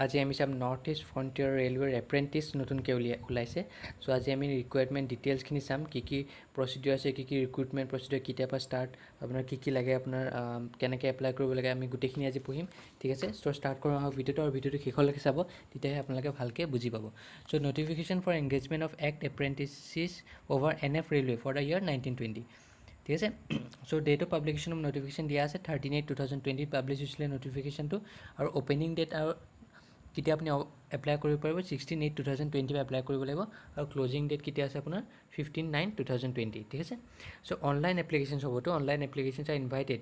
আজি আমি চাম নৰ্থ ইষ্ট ফ্ৰণ্টিয়াৰ ৰেলৱেৰ এপ্ৰেণ্টিছ নতুনকৈ ওলাইছে। চ' আজি আমি ৰিকুৱাৰমেণ্ট ডিটেইলছখিনি চাম, কি প্ৰচিডিউৰ আছে, কি ৰিক্ৰুটমেণ্ট প্ৰচিডিউৰ, কেতিয়াৰ পৰা ষ্টাৰ্ট, আপোনাৰ কি লাগে, আপোনাৰ কেনেকৈ এপ্লাই কৰিব লাগে, আমি গোটেইখিনি আজি পঢ়িম। ঠিক আছে, চ' ষ্টাৰ্ট কৰোঁ আহক ভিডিঅ'টো, আৰু ভিডিঅ'টো শেষলৈকে চাব, তেতিয়াহে আপোনালোকে ভালকৈ বুজি পাব। So' notification for engagement of act apprentices অভাৰ NF railway for the year 1920। ঠিক আছে, so' date of publication of notification দিয়া আছে 13/8/2020 পাব্লিছ হৈছিলে নটিফিকেশ্যনটো, আৰু অপেনিং ডেট আৰু কেতিয়া আপুনি এপ্লাই কৰিব পাৰিব 16/8/2020 এপ্লাই কৰিব লাগিব, আৰু ক্লজিং ডেট কেতিয়া আছে আপোনাৰ 15/9/2020। ঠিক আছে, চ' অনলাইন এপ্লিকেশ্যনছ হ'বতো, online applications are invited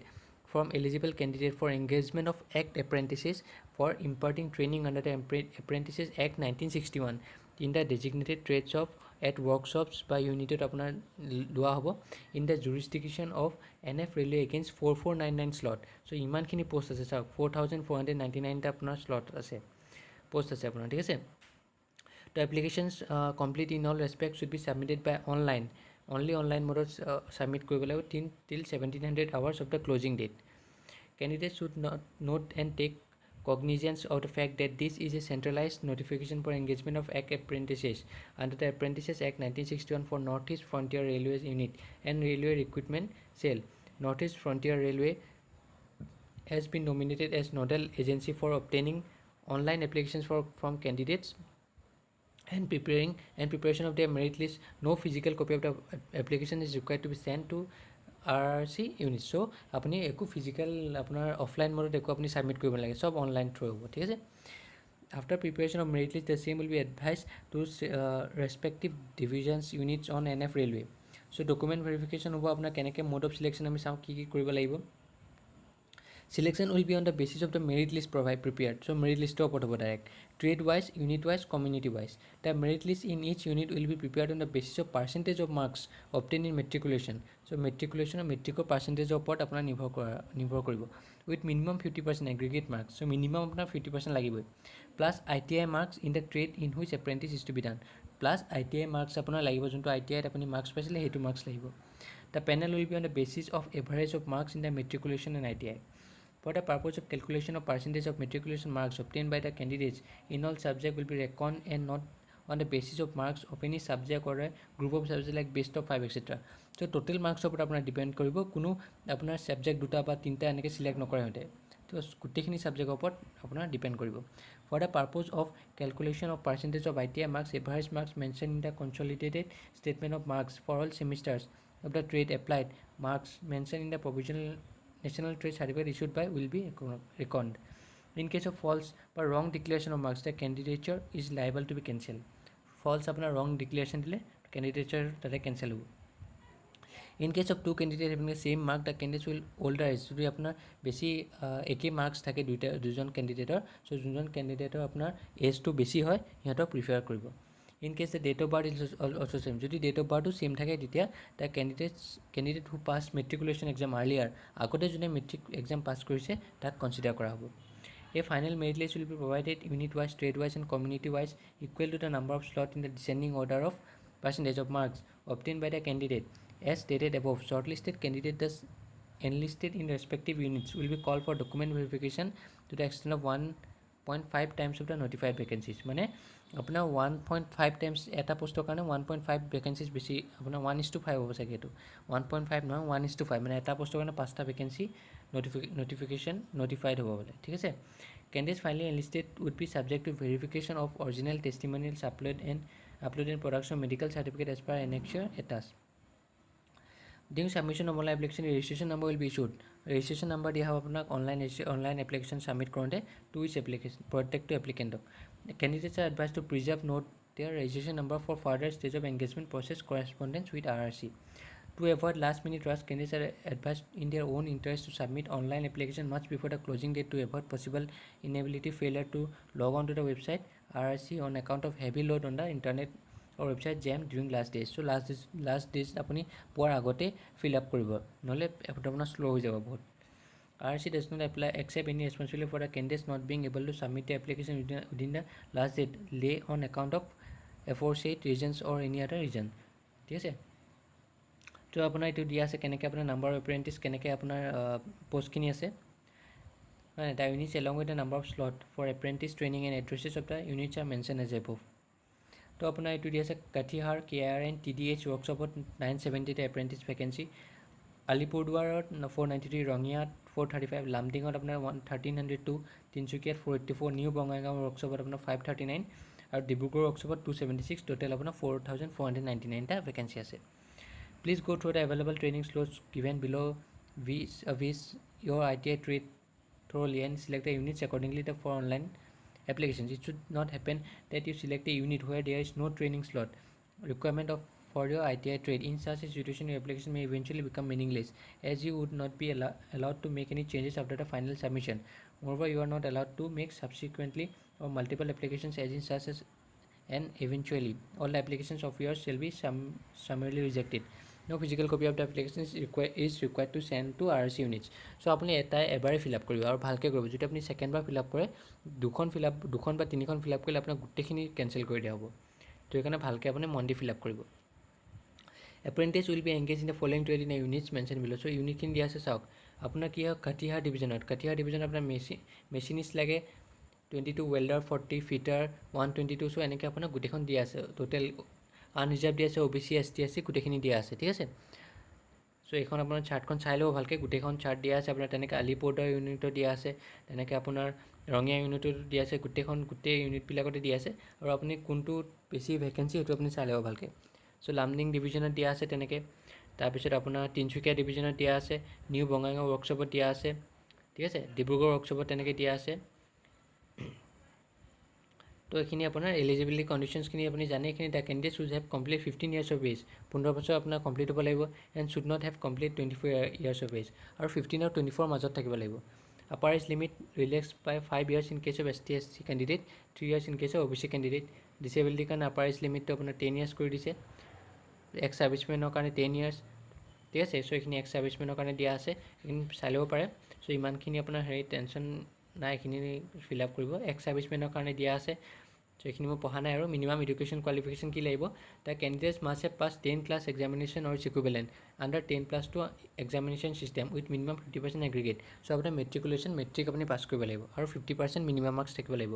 from eligible candidate for engagement of act apprentices for imparting training under the Apprentices Act 1961 in the designated trades of at workshops by united আপোনাৰ লোৱা হ'ব in the jurisdiction of NF Railway against 4499 slot. so ইমানখিনি post আছে, চাওক 4499টা আপোনাৰ slot আছে, post আছে আপোনাৰ। ঠিক আছে, তো applications complete in all respect should be submitted by online, only online মোডত ছাবমিট কৰিব লাগিব till 1700 hours of the closing date. Candidates should note and take cognizance of the fact that this is a centralized notification for engagement of act apprentices under the Apprentices Act 1961 for Northeast Frontier Railways Unit and Railway Recruitment Cell. Northeast Frontier Railway has been nominated as nodal agency for obtaining online applications from candidates and preparation of their merit list. No physical copy of the application is required to be sent to RRC unit. চ' আপুনি একো physical আপোনাৰ offline মোডত একো আপুনি submit কৰিব নালাগে, চব online through হ'ব। ঠিক আছে, after preparation of merit list the same will be advise to respective divisions units on NF railway. So' document verification হ'ব আপোনাৰ, কেনেকৈ মোড অফ চিলেকশ্যন আমি চাওঁ, কি কৰিব লাগিব। Selection will be on the basis of the merit list prepared. So merit list to direct. Trade wise, unit wise, community wise. The merit list in each unit will be prepared on the basis of percentage of marks obtained in matriculation. So matriculation or matric percentage of what apna nibhor koribo with minimum 50% aggregate marks. So minimum apna 50% lagibo. Plus ITI marks in the trade in which apprentice is to be done. Plus ITI marks apna lagibo junto ITI apni marks specially hetu marks lagibo. The panel will be on the basis of average of marks in the matriculation and ITI. For the purpose of calculation of percentage of matriculation marks obtained by the candidates in all subjects will be reckoned and not on the basis of marks of any subject or a group of subjects like best of 5 etc. So total marks ওপৰত আপোনাৰ depend কৰিব, কোনো আপোনাৰ subject দুটা বা তিনিটা এনেকৈ select নকৰে সিহঁতে, তো গোটেইখিনি ছাবজেক্টৰ ওপৰত আপোনাৰ ডিপেণ্ড কৰিব। For the purpose of calculation of percentage of ITI marks, average marks mentioned in the consolidated statement of marks for all semesters of the trade applied marks mentioned in the provisional national trade certificate issued by will be reckoned. In case of false or wrong declaration of marks, the candidature is liable to be cancelled. False apna wrong declaration dile candidature tate cancel hobo. In case of two candidates having the same mark, the candidates will older age যদি আপোনাৰ বেছি একেই marks থাকে দুজন কেণ্ডিডেটৰ, চ' যোনজন কেণ্ডিডেটৰ আপোনাৰ এজটো বেছি হয় সিহঁতক প্ৰিফাৰ কৰিব। In case the date of birth is also' same, যদি ডেট অফ বাৰ্থটো ছেম থাকে তেতিয়া the candidate who pass matriculation exam earlier, আগতে যোনে মেট্ৰিক এক্সাম পাছ কৰিছে তাক কনচিডাৰ কৰা হ'ব। A final merit list will be provided unit wise, trade wise and community wise equal to the number of slots in the descending order of percentage of marks obtained by the candidate. As stated above, shortlisted candidate thus enlisted in respective units will be called for document verification to the extent of 1.5 times of the notified vacancies. মানে আপোনাৰ 1.5 times এটা পোষ্টৰ কাৰণে 1.5 vacancies বেছি, আপোনাৰ 1:5 হ'ব চাগে, এইটো 1.5 নহয় 1:5, মানে এটা পোষ্টৰ কাৰণে 5টা ভেকেঞ্চি notified হ'ব বোলে। ঠিক আছে, candidates finally enlisted would be subject to verification of original testimonials uploaded and production of medical certificate as per annexure attached. During submission of online application, registration number will be issued. Registration number দিয়া হ'ব আপোনাক online application submit কৰোঁতে two ইচ application প্ৰত্যেকটো এপ্লিকেণ্টক। Candidates are advised to preserve note their registration number for further stage of engagement process correspondence with RRC. To avoid last minute rush, candidates are advised in their own interest to submit online application much before the closing date to avoid possible inability failure to log on to the website RRC on account of heavy load on the internet or website jam during last days. So last days আপুনি পোৱাৰ আগতে fill up কৰিব, নহ'লে আপোনাৰ slow' হৈ যাব বহুত। RRC does not accept any responsibility for the candidates not being able to submit the application within the last date lay on account of aforesaid reasons or any other reason. ঠিক আছে, তো আপোনাৰ এইটো দিয়া আছে কেনেকৈ আপোনাৰ নাম্বাৰ অফ এপ্ৰেণ্টিছ, কেনেকৈ আপোনাৰ পষ্টখিনি আছে। The units along with the number of slot for apprentice training and addresses of the units are mentioned as above. তো আপোনাৰ এইটো দি আছে কাঠিহাৰ KRN TDH ৱৰ্কশ্বপত 970 এপ্ৰেণ্টিছ ভেকেঞ্চি, আলিপুৰদুৱাৰত 493, ৰঙিয়াত 435, লামডিঙত আপোনাৰ 1302, তিনিচুকীয়াত 484, নিউ বঙাইগাঁও ৱৰ্কশ্বপত আপোনাৰ 539 আৰু ডিব্ৰুগড় ৱৰ্কশ্বপত 276, টোটেল আপোনাৰ 4499টা ভেকেঞ্চি আছে। Please go through the available training slots given below with your ITI trade thoroughly and select the units accordingly for online applications. It should not happen that you select a unit where there is no training slot requirement for your ITI trade. In such a situation, your application may eventually become meaningless as you would not be allowed to make any changes after the final submission. Moreover, you are not allowed to make subsequently or multiple applications as in such as and eventually all the applications of yours shall be summarily rejected. No physical copy of the application is required to send to RRC units. So আপুনি এবাৰে feel up কৰিব আৰু ভালকৈ কৰিব। যদি আপুনি ছেকেণ্ডবাৰ fill up কৰে, দুখন বা তিনিখন ফিল আপ কৰিলে আপোনাৰ গোটেইখিনি কেঞ্চেল কৰি দিয়া হ'ব। তো সেইকাৰণে ভালকৈ আপুনি মন দি ফিল আপ কৰিব। Apprentice will be engage in the following trade in units mention below'. So' ইউনিটখিনি দিয়া আছে চাওক। আপোনাৰ কি হয়, কাঠিহাৰ ডিভিজনত আপোনাৰ মেচিনিষ্ট লাগে 22, ৱেল্ডাৰ 40, ফিটাৰ 122। চ' এনেকৈ আপোনাৰ গোটেইখন দিয়া আছে। টোটেল আনৰিজাৰ্ভ দিয়া আছে, OBC ST SC গোটেইখিনি দিয়া আছে, ঠিক আছে। চ' এইখন আপোনাৰ চাৰ্টখন চাই ল'ব ভালকৈ, গোটেইখন চাৰ্ট দিয়া আছে আপোনাৰ। তেনেকৈ আলিপুৰদুৱাৰ ইউনিটত দিয়া আছে, তেনেকৈ আপোনাৰ ৰঙিয়া ইউনিটতো দিয়া আছে, গোটেই ইউনিটবিলাকতে দিয়া আছে। আৰু আপুনি কোনটো বেছি ভেকেঞ্চি সেইটো আপুনি চাই ল'ব ভালকৈ। চ' লামডিং ডিভিজনত দিয়া আছে তেনেকৈ, তাৰপিছত আপোনাৰ তিনিচুকীয়া ডিভিজনত দিয়া আছে, নিউ বঙাইগাঁও ৱৰ্কশ্বপত দিয়া আছে, ঠিক আছে, ডিব্ৰুগড় ৱৰ্কশ্বপত তেনেকৈ দিয়া আছে। তো এইখিনি আপোনাৰ এলিজিবিলিটি কণ্ডিশ্যনছখিনি আপুনি জানে। এইখিনি the candidate should have complete 15 years of age, 15 বছৰ আপোনাৰ কমপ্লিট হ'ব লাগিব, and should not have complete 24 years of age, আৰু 15 আৰু 24 মাজত থাকিব লাগিব। Upper age limit relax by 5 years in case of ST SC candidate, 3 years in case of OBC candidate. ডিচেবিলিটিৰ কাৰণে আপাৰ এজ লিমিটটো আপোনাৰ 10 years কৰি দিছে। এক্স ছাৰ্ভিচমেনৰ কাৰণে 10 years, ঠিক আছে। চ' এইখিনি এক্স ছাৰ্ভিচমেনৰ কাৰণে দিয়া আছে, এইখিনি চাই ল'ব পাৰে। চ' ইমানখিনি আপোনাৰ টেনশ্যন নাই, এইখিনি ফিল আপ কৰিব। এক্স ছাৰ্ভিচমেনৰ কাৰণে দিয়া আছে, চ' এইখিনি মই পঢ়া নাই। আৰু মিনিমাম এডুকেশ্যন কোৱালিফিকেশ্যন কি লাগিব, the candidates must have pass 10 class examination or its equivalent under 10+2 examination system with minimum 50% aggregate. So' আপোনাৰ মেট্ৰিক আপুনি পাছ কৰিব লাগিব আৰু 50% মিনিমাম মাৰ্কছ থাকিব লাগিব।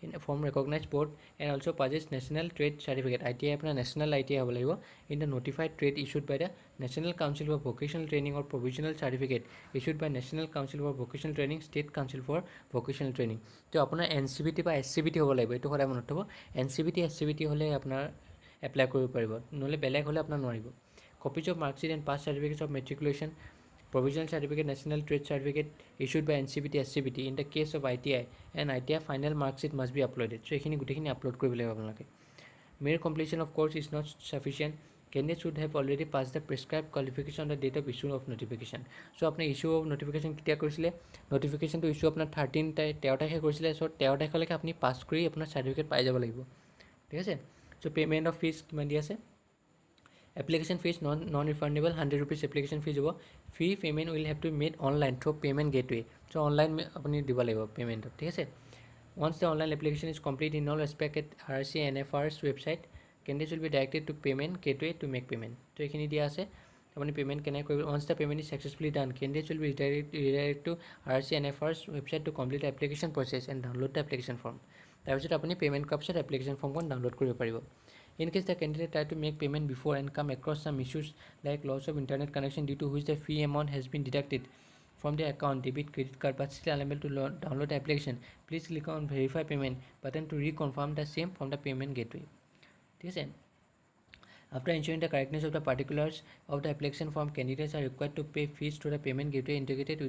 In from recognise board and also' passes national trade certificate. ITI আপোনাৰ national ITI হ'ব লাগিব। In the notified trade issued by the national council for vocational training or provisional certificate issued by national council for vocational training, state council for vocational training. তো আপোনাৰ NCVT বা SCVT হ'ব লাগিব, এইটো সদায় মনত থ'ব। NCVT SCVT হ'লে আপোনাৰ এপ্লাই কৰিব পাৰিব, নহ'লে বেলেগ হ'লে আপোনাৰ নোৱাৰিব। Copies of marksheet and pass certificates of matriculation, provisional certificate, national trade certificate issued by NCVT SCVT in the case of ITI, and ITI final mark sheet must be uploaded. So এইখিনি গোটেইখিনি upload কৰিব লাগিব আপোনালোকে। mere completion of course is not sufficient. Candidate should have already passed the prescribed qualification on the date of issue of notification. So আপুনি issue of notification কেতিয়া কৰিছিলে, notificationটো issue আপোনাৰ 13 তাৰিখে কৰিছিলে। চ' 13 তাৰিখলৈকে আপুনি পাছ কৰি আপোনাৰ চাৰ্টিফিকেট পাই যাব লাগিব, ঠিক আছে। চ' পে'মেণ্ট অফ ফিজ কিমান দি আছে, application fees non refundable 100 rupees application fees হ'ব। Fee payment will have to made online through payment gateway. So' online আপুনি দিব লাগিব পে'মেণ্টত, ঠিক আছে। Once the online application is complete in all respect at RRC NFR's website, candidates will be directed to payment gateway to make payment. তো এইখিনি দিয়া আছে, আপুনি পে'মেণ্ট কেনেকৈ কৰিব। Once the payment is successfully done, candidates will be redirected to RRC NFR's website to complete the application process and download the application form. তাৰপিছত আপুনি payment কৰাৰ পিছত এপ্লিকেশ্যন ফৰ্মখন ডাউনলোড কৰিব পাৰিব। In case the candidate try to make payment before and come across some issues like loss of internet connection due to which the fee amount has been deducted from the account, debit, credit card, but still unable to download the application, please click on verify payment button to reconfirm the same from the payment gateway, ঠিক আছে। After ensuring the correctness of the particulars of the application form, candidates are required to pay fees to the payment gateway integrated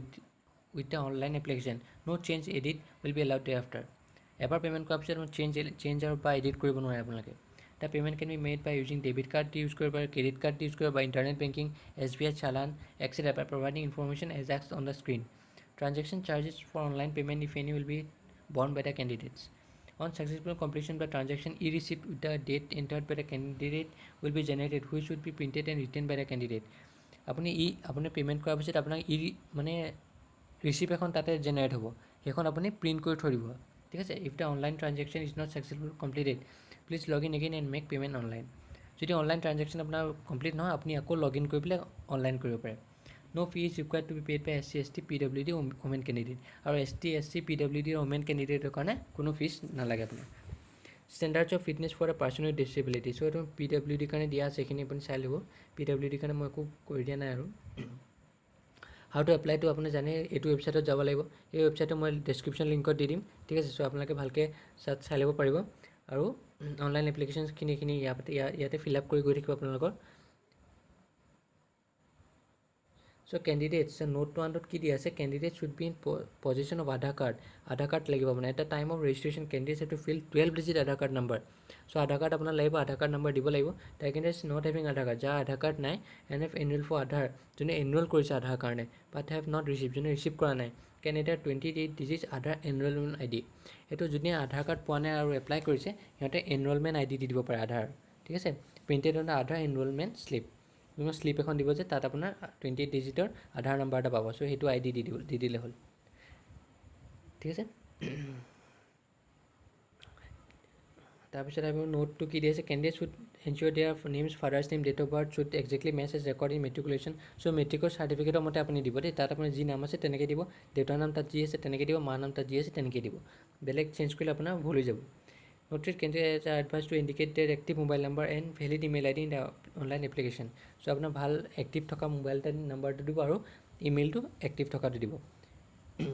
with the online application. No change edit will be allowed thereafter. এবাৰ payment কৰাৰ পিছত change আৰু বা edit কৰিব নোৱাৰে আপোনালোকে। The payment can be made by using debit card use কৰিব পাৰে, credit card use কৰিব পাৰে, internet banking, SBI challan, etc. by providing information as asked on the screen. Transaction charges for online payment, if any, will be borne by the candidates. On successful completion of the transaction, e-receipt with the date entered by the candidate will be generated, which should be printed and written by the candidate. আপুনি payment কৰাৰ পিছত আপোনাক মানে receipt এখন তাতে generate হ'ব, সেইখন আপুনি প্ৰিণ্ট কৰি থৈ দিব, ঠিক আছে। If the online transaction is not successful completed, please log in again and make payment online. যদি অনলাইন ট্ৰানজেকশ্যন আপোনাৰ কমপ্লিট নহয়, আপুনি আকৌ লগ ইন কৰি পেলাই অনলাইন কৰিব পাৰে। No fee is required to be paid by SC ST PWD women candidate আৰু ST SC PWD ওমেন কেণ্ডিডেটৰ কাৰণে কোনো ফিজ নালাগে আপোনাৰ standards of fitness for a person with disability so' এইটো PWD কাৰণে দিয়া আছে এইখিনি আপুনি চাই ল'ব PWD কাৰণে মই একো কৰি দিয়া নাই আৰু হাউ টু এপ্লাই টু আপুনি জানে এইটো ৱেবছাইটত যাব লাগিব এই ৱেবছাইটটো মই ডেছক্ৰিপশ্যন লিংকত দি দিম ঠিক আছে চ' আপোনালোকে ভালকৈ চাই ল'ব পাৰিব আৰু অনলাইন এপ্লিকেশ্যনখিনি ইয়াতে ফিল আপ কৰি গৈ থাকিব আপোনালোকৰ চ' কেণ্ডিডেটছ নোট 1ত কি দিয়া আছে candidate should be in position of Aadhaar card লাগিব আপোনাৰ এটা time of registration candidate to fill 12 digit Aadhaar card number so' Aadhaar card আপোনাৰ লাগিব আধাৰ কাৰ্ড নাম্বাৰ দিব লাগিব তাৰ candidates not having Aadhaar card যাৰ আধাৰ কাৰ্ড নাই and have enrolled for Aadhaar যোনে এনুৱেল কৰিছে আধাৰ কাৰণে বাট হেভ নট ৰিচিভ যোনে ৰিচিভ কৰা নাই candidate 28 digit Aadhaar enrolment ID এইটো যোনে আধাৰ কাৰ্ড পোৱা নাই আৰু এপ্লাই কৰিছে সিহঁতে এনৰলমেণ্ট ID দি দিব পাৰে আধাৰ ঠিক আছে printed on Aadhaar enrolment slip যোনটো শ্লিপ এখন দিব যে তাত আপোনাৰ 28 ডিজিটৰ আধাৰ নাম্বাৰ এটা পাব চ' সেইটো ID দি দিলে হ'ল ঠিক আছে তাৰপিছত আমি নোটটো কি দিছে candidate should ensure their names father's name date of birth should exactly match as record in matriculation so' মেট্ৰিকৰ চাৰ্টিফিকেটৰ মতে আপুনি দিব দেই তাত আপোনাৰ যি নাম আছে তেনেকৈ দিব দেউতাৰ নাম তাত যি আছে তেনেকৈ দিব মাৰ নাম তাত যি আছে তেনেকৈ দিব বেলেগ চেঞ্জ কৰিলে আপোনাৰ ভুল হৈ যাব noted candidate advise to indicate their active mobile number and valid email ID in the online application so' আপোনাৰ ভাল এক্টিভ থকা মোবাইল নাম্বাৰটো দিব আৰু ইমেইলটো এক্টিভ থকাটো দিব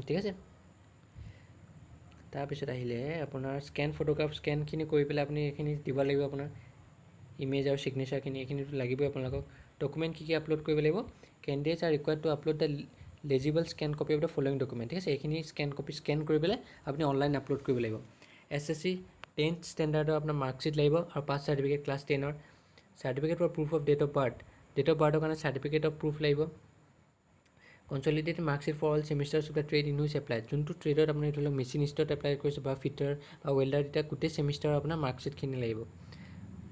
ঠিক আছে তাৰপিছত আহিলে আপোনাৰ স্কেন ফটোগ্ৰাফ স্কেনখিনি কৰি পেলাই আপুনি এইখিনি দিব লাগিব আপোনাৰ ইমেজ আৰু ছিগনেচাৰখিনি এইখিনিতো লাগিবই আপোনালোকক ডকুমেণ্ট কি আপলোড কৰিব লাগিব candidates are required to upload the legible scan copy of the following document ঠিক আছে এইখিনি স্কেন কৰি পেলাই আপুনি অনলাইন আপলোড কৰিব লাগিব SSC 10th ষ্টেণ্ডাৰ্ডৰ আপোনাৰ মাৰ্কশ্বিট লাগিব আৰু পাছ চাৰ্টিফিকেট ক্লাছ 10ৰ certificate for proof of date of বাৰ্থৰ কাৰণে চাৰ্টিফিকেট অফ প্ৰুফ লাগিব consolidated marksheet for all semesters of the trade in which apply যোনটো ট্ৰেডত আপুনি ধৰি লওক মেচিনিষ্টত এপ্লাই কৰিছে বা ফিটাৰ বা ৱেল্ডাৰ তেতিয়া গোটেই ছেমিষ্টাৰৰ আপোনাৰ মাৰ্কশ্বিটখিনি লাগিব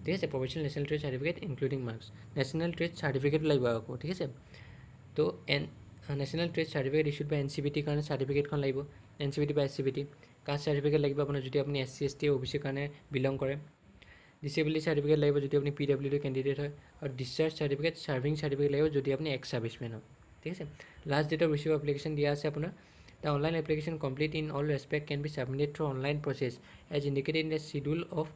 ঠিক আছে professional national trade certificate including marks national trade চাৰ্টিফিকেটো লাগিব আকৌ ঠিক আছে তো national trade certificate issued by NCBT কাৰণে চাৰ্টিফিকেটখন লাগিব NCBT বা SCBT কাষ্ট চাৰ্টিফিকেট লাগিব আপোনাৰ যদি আপুনি SC ST OBC কাৰণে বিলং কৰে ডিছেবিলিটি চাৰ্টিফিকেট লাগিব যদি আপুনি PWD কেণ্ডিডেট হয় আৰু ডিছচাৰ্জ চাৰ্টিফিকেট ছাৰ্ভিং চাৰ্টিফিকেট লাগিব যদি আপুনি এক্স ছাৰ্ভিচমেন হয় ঠিক আছে last date of receive application দিয়া আছে আপোনাৰ the online application complete in all respect can be submitted through online process as indicated in the schedule of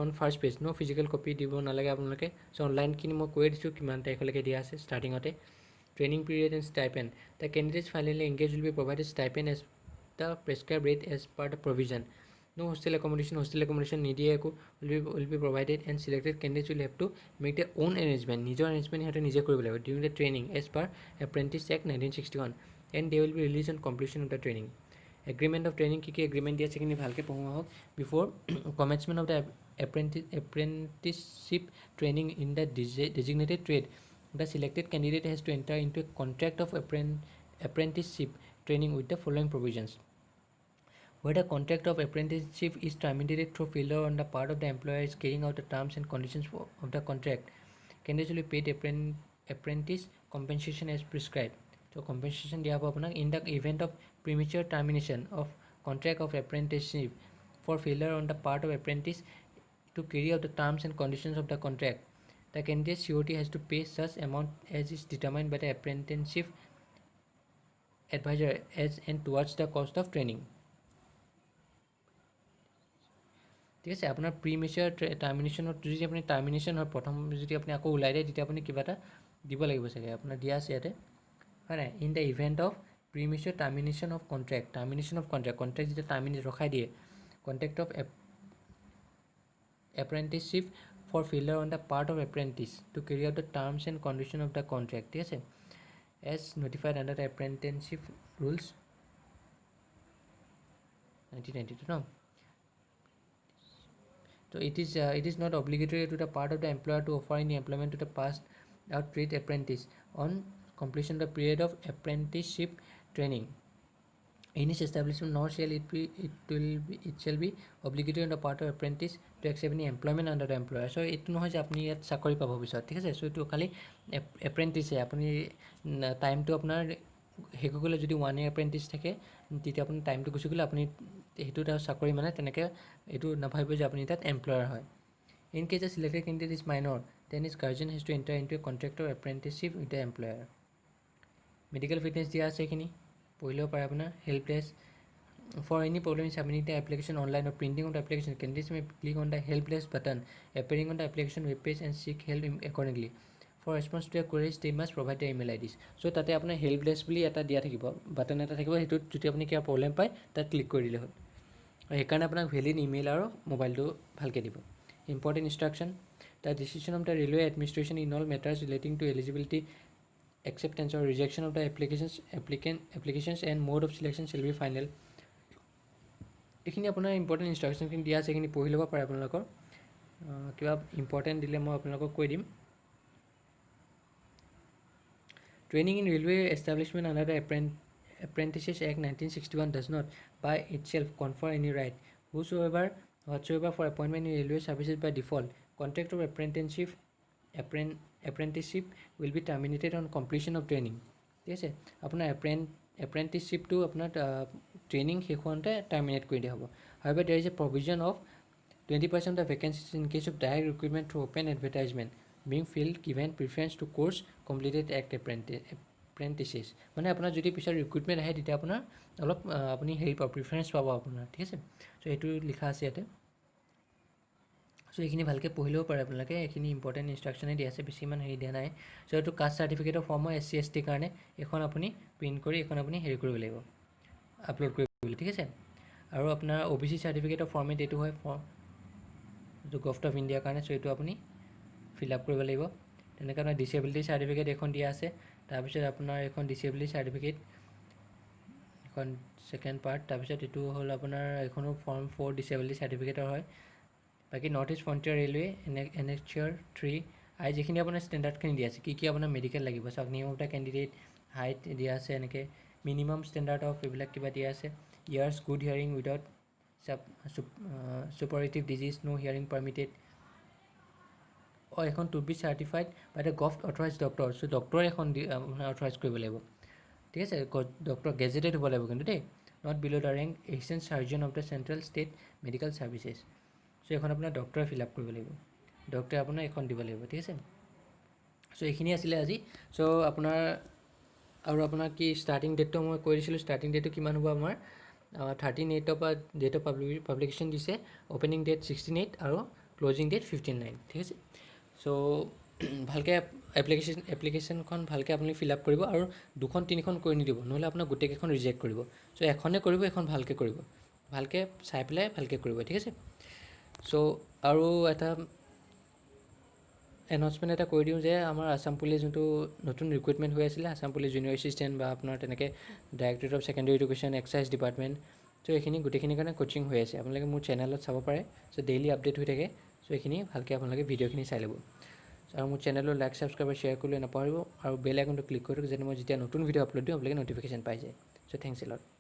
on first page no' physical copy দিব নালাগে আপোনালোকে চ' অনলাইনখিনি মই কৈ দিছোঁ কিমান তাৰিখলৈকে দিয়া আছে ষ্টাৰ্টিঙতে training period and stipend the candidates finally engage will be provided stipend as the prescribe rate as per the provision no hostel accommodation নিদিয়ে একো will be provided and selected candidates will have to make their own arrangement নিজৰ arrangement সিহঁতে নিজে কৰিব লাগিব during the training as per Apprentice Act 1961 and they will be released on completion of the training agreement of training কি agreement দিয়া আছে সেইখিনি ভালকৈ পঢ়োৱা হওক before commencement of the apprenticeship training in the designated trade the selected candidate has to enter into a contract of apprenticeship training with the following provisions where the contract of apprenticeship is terminated through failure on the part of the employer is carrying out the terms and conditions of the contract candidates will be paid apprentice compensation as prescribed so compensation dia hobo apunak in the event of premature termination of contract of apprenticeship for failure on the part of apprentice to carry out the terms and conditions of the contract the candidate COT has to pay such amount as is determined by the apprenticeship advisor as and towards the cost of training ঠিক আছে আপোনাৰ প্ৰিমেচিয়ৰ টাৰ্মিনেশ্যনত যদি আপুনি termination হয় প্ৰথম যদি আপুনি আকৌ ওলাই দিয়ে তেতিয়া আপুনি কিবা এটা দিব লাগিব চাগে আপোনাৰ দিয়া আছে ইয়াতে হয় নাই in the event of premature termination of contract যেতিয়া টাৰ্মিনেট ৰখাই দিয়ে contract of apprenticeship for failure on the part of apprentice to carry out the terms and conditions of the contract ঠিক আছে as notified under the apprenticeship rules 1992 no so it is not obligatory to the part of the employer to offer any employment to the passed out trade apprentice on completion of the period of apprenticeship training in this establishment nor shall it shall be obligatory on the part of apprentice to accept any employment under the employer so etu nohoy je apni yat sakori pabo bisot thik ase so etu khali apprentice hai apni time to apnar হেকু গ'লে যদি 1 year apprentice থাকে তেতিয়া আপুনি টাইমটো গুচি গ'লে আপুনি সেইটো এটা চাকৰি মানে তেনেকৈ এইটো নাভাবিব যে আপুনি তাত এমপ্লয়াৰ হয় in case the selected candidate is minor then is guardian has to enter into a contract of apprenticeship with the employer medical fitness দিয়া আছে এইখিনি পঢ়ি ল'ব পাৰে আপোনাৰ help desk For any problem submitting the application online or printing of the application, candidates may click on the help desk button appearing on the application web page and seek help accordingly. For response to your queries, they must provide their email IDs. So তাতে আপোনাৰ help desk বুলি এটা দিয়া থাকিব button এটা থাকিব সেইটোত যদি আপুনি কিবা প্ৰব্লেম পায় তাত ক্লিক কৰি দিলে হ'ল আৰু সেইকাৰণে আপোনাক ভেলিড ইমেইল আৰু মোবাইলটো ভালকৈ দিব important instruction the decision of the railway administration in all matters relating to eligibility acceptance or rejection of the applications and mode of selection shall be final. এইখিনি আপোনাৰ ইম্পৰ্টেণ্ট ইনষ্ট্ৰাকশ্যনখিনি দিয়া আছে এইখিনি পঢ়ি ল'ব পাৰে আপোনালোকৰ কিবা ইম্পৰ্টেণ্ট দিলে মই আপোনালোকক কৈ দিম training in railway establishment under the Apprentices Act 1961 does not by itself confer any right whatsoever for appointment in railway services by default. Contract of apprenticeship will be terminated on completion of training. ঠিক আছে আপোনাৰ apprenticeshipটো আপোনাৰ training শেষ হোৱাতে terminate কৰি দিয়া হ'ব however there is a provision of 20% of the vacancies in case of direct recruitment through open advertisement being filled given preference to course completed act apprentices মানে আপোনাৰ যদি পিছত ৰিক্ৰুটমেণ্ট আহে তেতিয়া আপোনাৰ অলপ আপুনি হেৰি পাব প্ৰিফাৰেঞ্চ পাব আপোনাৰ ঠিক আছে চ' এইটো লিখা আছে ইয়াতে চ' এইখিনি ভালকৈ পঢ়ি ল'ব পাৰে আপোনালোকে এইখিনি ইম্পৰ্টেণ্ট ইনষ্ট্ৰাকশ্যনে দিয়া আছে বেছি ইমান হেৰি দিয়া নাই চ' এইটো কাষ্ট চাৰ্টিফিকেটৰ ফৰ্ম হয় SC ST কাৰণে এখন আপুনি প্ৰিণ্ট কৰি এখন আপুনি হেৰি কৰিব লাগিব আপলোড কৰিব লাগিব ঠিক আছে আৰু আপোনাৰ OBC চাৰ্টিফিকেটৰ ফৰ্মেট এইটো হয় এইটো গভৰ্ণমেণ্ট অফ ইণ্ডিয়াৰ কাৰণে চ' এইটো আপুনি ফিল আপ কৰিব লাগিব তেনেকৈ আপোনাৰ ডিচেবিলিটি চাৰ্টিফিকেট এখন দিয়া আছে তাৰপিছত আপোনাৰ এখন ডিচেবিলিটি চাৰ্টিফিকেট এখন ছেকেণ্ড পাৰ্ট তাৰপিছত এইটো হ'ল আপোনাৰ এইখনো ফৰ্ম 4 ডিচেবিলিটি চাৰ্টিফিকেটৰ হয় বাকী north east frontier railway NHR 3 যিখিনি আপোনাৰ ষ্টেণ্ডাৰ্ডখিনি দিয়া আছে কি আপোনাৰ মেডিকেল লাগিব চাওক নিয়ম অফ দ্য কেণ্ডিডেট হাইট দিয়া আছে এনেকৈ মিনিমাম ষ্টেণ্ডাৰ্ড অফ এইবিলাক কিবা দিয়া আছে ears good hearing without suppurative disease no hearing permitted এখন to be certified by the gov authorise doctor so' ডক্টৰে এখন অথৰাইজ কৰিব লাগিব ঠিক আছে ডক্টৰ গেজেটেড হ'ব লাগিব কিন্তু they not below' the rank assistant surgeon of the central state medical services so' এখন আপোনাৰ ডক্টৰে ফিল আপ কৰিব লাগিব ডক্টৰে আপোনাৰ এখন দিব লাগিব ঠিক আছে চ' এইখিনি আছিলে আজি চ' আপোনাৰ আৰু আপোনাৰ কি ষ্টাৰ্টিং ডেটটো মই কৈ দিছিলোঁ ষ্টাৰ্টিং ডেটটো কিমান হ'ব আমাৰ 13/8 পৰা ডেট অফ পাব্লিকেশ্যন দিছে অ'পেনিং ডেট 16/8 আৰু ক্লজিং ডেট 15/9 ঠিক আছে চ' ভালকৈ এপ্লিকেশ্যনখন ভালকৈ আপুনি ফিল আপ কৰিব আৰু 2-3খন কৰি নিদিব নহ'লে আপোনাক গোটেইকেইখন ৰিজেক্ট কৰিব চ' এখনে কৰিব এখন ভালকৈ কৰিব ভালকৈ চাই পেলাই ভালকৈ কৰিব ঠিক আছে চ' আৰু এটা এনাউন্সমেণ্ট এটা কৰি দিওঁ যে আমাৰ আছাম পুলিচ যোনটো নতুন ৰিক্ৰুটমেণ্ট হৈ আছিলে আছাম পুলিচ জুনিয়ৰ এছিষ্টেণ্ট বা আপোনাৰ তেনেকৈ directorate of secondary education excise department so' এইখিনি গোটেইখিনিৰ কাৰণে কোচিং হৈ আছে আপোনালোকে মোৰ চেনেলত চাব পাৰে চ' ডেইলি আপডেট হৈ থাকে চ' এইখিনি ভালকৈ আপোনালোকে ভিডিঅ'খিনি চাই ল'ব আৰু মোৰ চেনেলৰ লাইক ছাবস্ক্ৰাইব শ্বেয়াৰ কৰিবলৈ নাপাহৰিব আৰু বেল আইকনটো ক্লিক কৰি দিয়ক যাতে মই যেতিয়া নতুন ভিডিঅ' আপলোড দিওঁ আপোনালোকে ন'টিফিকেশ্যন পাই যায় চ' থেংকছ এ লট